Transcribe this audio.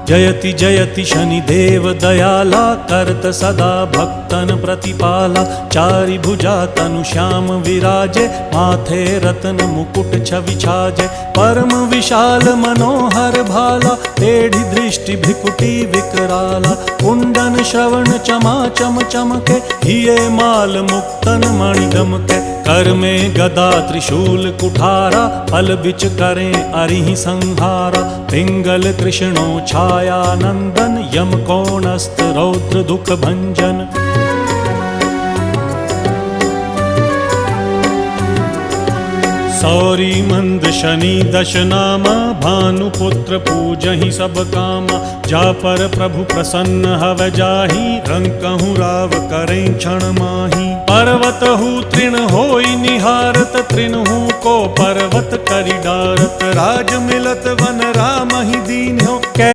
जयति जयति शनिदेव दयाला, करत सदा भक्तन प्रतिपाला। चारि भुजा तनु श्याम विराजे, माथे रत्न मुकुट छवि छाजे। परम विशाल मनोहर भाला, टेढ़ी दृष्टि भिकुटी विकराला। कुंडन श्रवण चमा चम चमके, हिये माल मुक्तन मणि दमके। कर में गदा त्रिशूल कुठारा, फल बिच करें अरिहि संहारा। पिंगल कृष्णो छाया नंदन, यम कोणस्थ रौद्र दुख भंजन। सौरी मंद शनि दश नामा, भानुपुत्र पूजहि सब कामा। जा पर प्रभु प्रसन्न हव जाहि, रंकहु राव करें क्षण माहि। पर्वत हु तृण होई निहारत, तृणहु को पर्वत करि डारत। राज मिलत वन राम ही दीन हो,